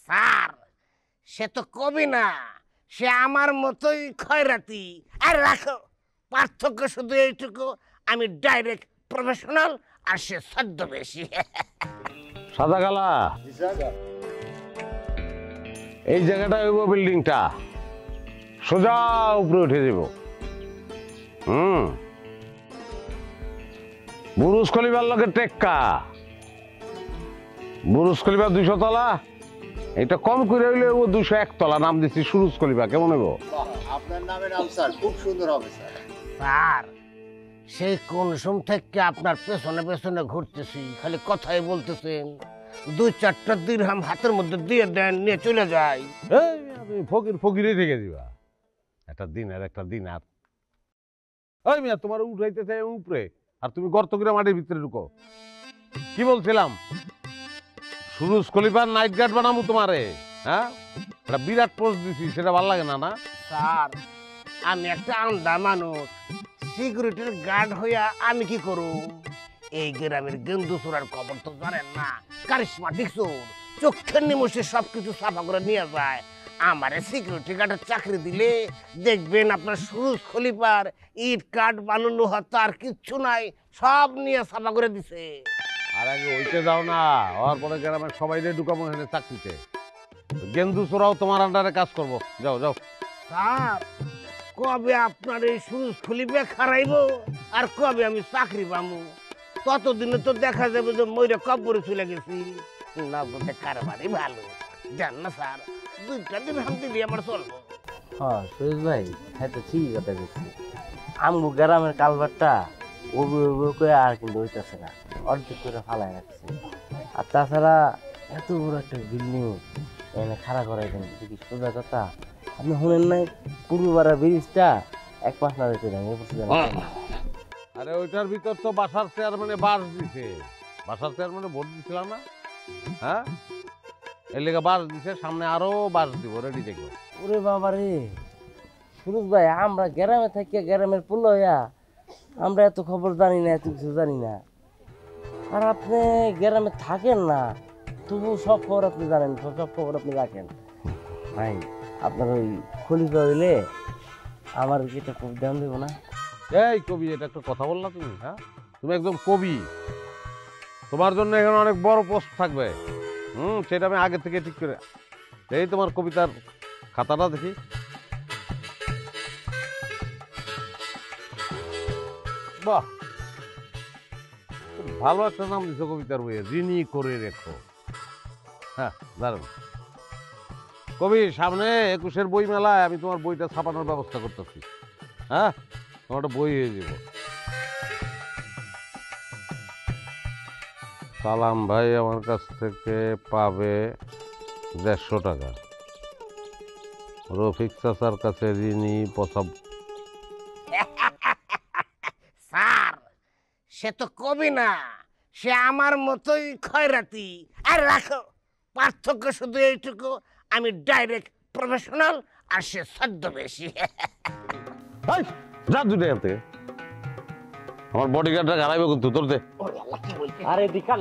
Sir সে তো কবি না, সে আমার মতোই খয়রাতি। আর রাখো, পার্থক্য শুধু এইটুকু, আমি ডাইরেক্ট প্রফেশনাল আর সে ছদ্মবেশী। সাদা কালা এই জায়গাটা হইব বিল্ডিংটা, সোজা উপরে উঠে যাব। বুরুজ খলিফার লগে টেক্কা, বুরুজ খলিফা 200 তলা, এটা কম করে হইলে 201 তলা। নাম দিচ্ছি সুরুজ খলিফা, কেমন হইব? আপনার নামে নাম স্যার, খুব সুন্দর হবে স্যার। স্যার সেই কোন সময় থেকে আপনার পেছনে পেছনে ঘুরতেছি, খালি কথাই বলতেছেন। 2-4টা দিরহাম হাতের মধ্যে দিয়ে দেন, নিয়ে চলে যাই। এই তুমি ফকির ফকিরই থেকে দিবা, একটা দিন আর একটা দিন। আর ওই মিয়া তোমার উঠাইতে চাই উপরে, আর তুমি গর্ত করে মাটির ভিতরে ঢুকো। কি বলছিলাম, সুরুজ খলিফার নাইট গার্ড বানাবো তোমারে। হ্যাঁ, একটা বিরাট পোস্ট দিছি, সেটা ভালো লাগে না? না স্যার আমি একটা আন্দা মানুষ, সিকিউরিটির গার্ড হইয়া আমি কি করু? এই গ্রামের গেন্দু চোরার খবর তো জানেন না, কারিশমাটিক চোর, চোখের নিমুষে সবকিছু সাফা করে নিয়ে যায়। আমারে সিকিউরিটি গার্ডের চাকরি দিলে দেখবেন আপনার সুরুজ খলিফার ইট কাঠ বালু লোহা তার কিচ্ছু নাই, সব নিয়ে সাফা করে দিছে। আর আগে ওইতে যাও না, হওয়ার পরে গ্রামের সবাই ঢুকাবো এখানে চাকরিতে। গেন্দু চোরাও তোমার আন্ডারে কাজ করবো। যাও যাও। স্যার কবে আপনার এই সুরুজ খলিফা খারাইব আর কবে আমি চাকরি পাবো? ততদিনে তো দেখা যাবে যে ময়ূরে কব্বরে চলে গেছি। না বলতে কারবারই ভালো, জান না স্যার, 2টা দিন হামতে দিয়ে আমার চলবো। হ্যাঁ সুরেশ ভাই, হ্যাঁ তো ঠিকই কথা বলছি। আমগো গ্রামের কালভারটা করে আর কিন্তু হইতেছে না, অর্ধেক করে ফালাই রাখছে। আর তাছাড়া এত বড় একটা বিল্ডিং এখানে খাড়া করাই দেন, কি সোজা কথা? আপনি শুনেন নাই পূর্বপাড়া ব্রিজটা 1 মাস না যেতে দেন? আরে ওইটার ভিতর তো বাসার চেয়ারম্যানে বাস দিছে, বাসার চেয়ারম্যানে ভোট দিছিলাম না? হ্যাঁ, এর লেগে বাস দিছে, সামনে আরো বাস দিব, রেডি দেখো। ওরে বাবা রে সুরজ ভাই, আমরা গ্রামে থাকি, গ্রামের পুল হইয়া আমরা এত খবর জানি না, এত কিছু জানি না। আর আপনি গ্রামে থাকেন না, তবু সব খবর আপনি জানেন, সব খবর আপনি রাখেন। ভাই আপনার ওই খলিফা হইলে আমার এটা খুব ধ্যান দেবো না? এই কবি, এটা একটা কথা বললা তুমি? হ্যাঁ, তুমি একদম কবি, তোমার জন্য এখানে অনেক বড় পোস্ট থাকবে। সেটা আমি আগে থেকে ঠিক করে। এই তোমার কবিতার খাতাটা দেখি। বাহ, ভালো একটা নাম দিছো কবিতার বইয়ে, ঋণী করে রেখো। হ্যাঁ দারুণ। কবি, সামনে 21-এর বই মেলায় আমি তোমার বইটা ছাপানোর ব্যবস্থা করতেছি। হ্যাঁ, তোমার একটা বই হয়ে যাব। সালাম ভাই আমার কাছ থেকে পাবে 150 টাকা। রফিক চাচার কাছে ঋণী 75। স্যার সে তো কবি না, সে আমার মতোই খয়রাতি। আর রাখো, পার্থক্য শুধু এইটুকু, আমি ডাইরেক্ট প্রফেশনাল আর সে ছদ্মবেশী। যা দুটো এখান থেকে, আমার বডিগার্ডটা গাড়াইবে কিন্তু তোর দে। ওরে আল্লাহ, কি বলছিস? আরে দিকা